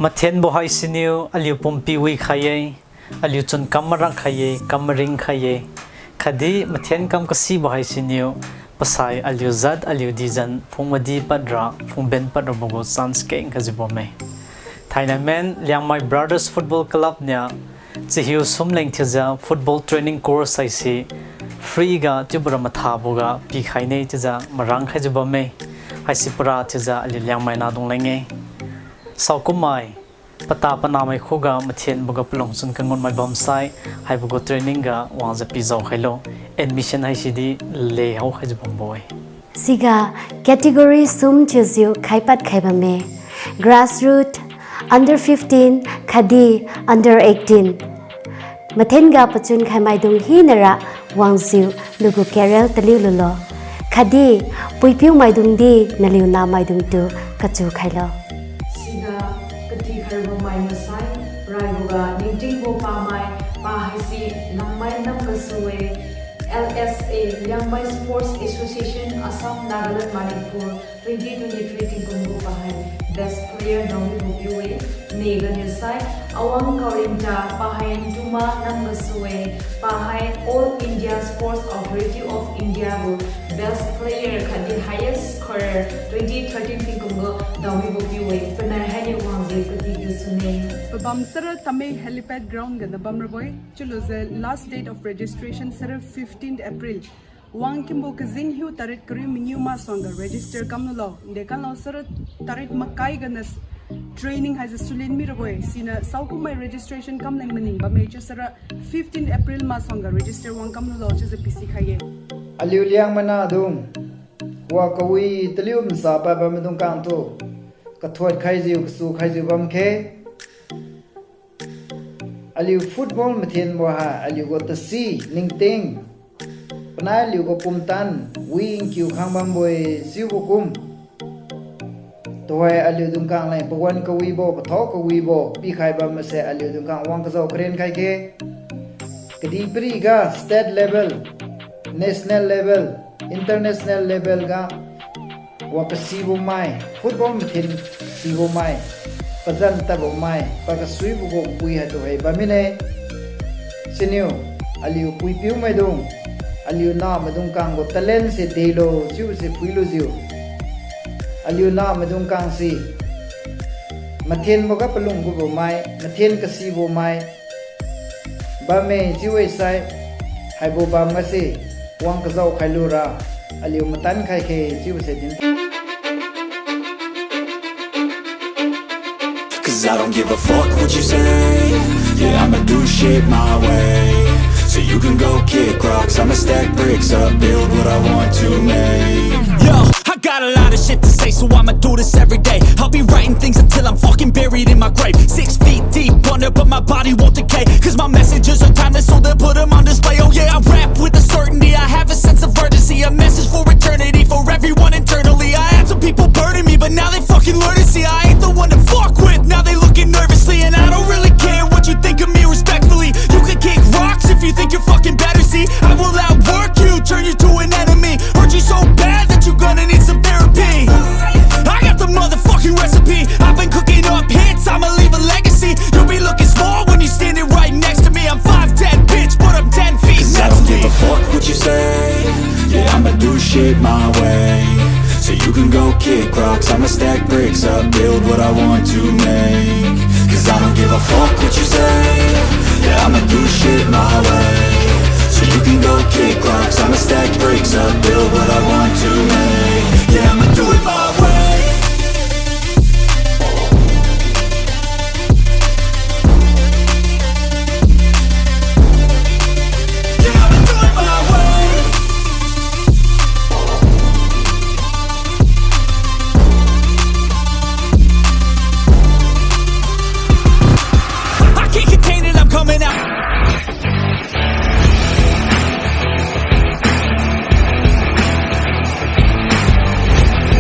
Mathen bohai siniu aliu pompi wi khaye aliu chun kamarang khaye kamaring khaye khadi mathen kam kasi bohai siniu pasai aliu zat aliu dijan phungmadi padra phungben padra bogo chance ke ingkazibome Thailand men LIANGMAI Brothers Football Club nya chihiu sumleng thiza football training course aisi free ga tubra matha boga pi khaine thiza marang khajibome haisipra thiza ali LIANGMAI na dong lenge Saukumai pata panamai khoga mathen boga plong sun kangon mai bom sai hai bogo training ga wangza pizau khailo admission hai sidi le hau khajibom boy Siga category sum chuzyu khaipat khaibame grassroots under 15 khadi under 18 mathenga pachun khaimai dung hinara wangsiu lugu kerel taliululo khadi puipiu maidung di naliu na maidung tu kachu khailo Siga kati kharbo mai masai raibuga Pouken Pamai pahisi LIANGMAI namkasuwe LSA LIANGMAI Sports Association Assam Nagaland Manipur 2023 tingkungu pahai Best Player Daudau Naga Negan Yasai Awang Kaurinta pahai Tuma namkasuwe pahai All India Sports Authority of India Best Player khadi highest scorer 2013 tingkungu Daudau Naga panai hani wangze kati gusune Bamsara Tamil helipad ground gana Bamraboy Chuluze last date of registration Sara 15th April Wang Kimbo Kazing Hu Tarit Kuri Newmai Songa register Kamnulo Dekan Sara Tarit Makai Ganas training has a Sulin Miraboy Sina Saukumai registration Kamling Maning Bamay Sara 15th April Masonga register Wang Kamnulo is a PC Kaye Aliu LIANGMAI na dung Wakawi Talium Sapa Bamadung Kanto Katwat Kaizu Su Kaizu Bamke Aliu football mathen boha aliu go tasi ningting panai aliu go pumtan wing kyu khangbam boy siu bokum toy aliu dungkang lai pagwan ka wibo pathok ka wibo pi khai ba ma se aliu dungkang wang ka zo kren khai ke kadi pri ga state level national level international level ga wakasi bo mai football mathen si bo mai Pazan tabo mai pagasui bugo pui hatu hai bamine senior aliu pui piu mai dong aliu na madung kang go talent se delo jiu se puilu jiu aliu na madung kang si mathen boga palung go mai mathen kasi bo mai bame jiu ai sai hai bo bam nga se wang ka zau khailura aliu matan khai ke jiu se din Cause I don't give a fuck what you say. Yeah, I'ma do shit my way. So you can go kick rocks, I'ma stack bricks up, build what I want to make. Yo, I got a lot of shit to say, so I'ma do this every day. I'll be writing things until I'm fucking buried in my grave. 6 feet deep under, but my body won't decay. Cause my messages are timeless, so they'll put them on display. Oh yeah, I rap with a certainty, I have a sense of urgency. A message for eternity, for everyone internally. I had some people burning me, but now they fucking learn to see I ain't the one to fuck with, now they looking nervously. And I don't really care what you think of me respectfully. You can kick rocks if you think you're fucking better, see I will outwork you, turn you to an enemy. Hurt you so bad that you're gonna need some therapy. I got the motherfucking recipe, I've been cooking up hits, I'ma leave a legacy. You'll be looking small when you're standing right next to me. I'm 5'10", bitch, but I'm 10 feet next to me. Cause I don't give a fuck what you say. Yeah, I'ma do shit my way. So you can go kick rocks, I'ma stack bricks up, build what I want to make. Cause I don't give a fuck what you say. Yeah, I'ma do shit my way.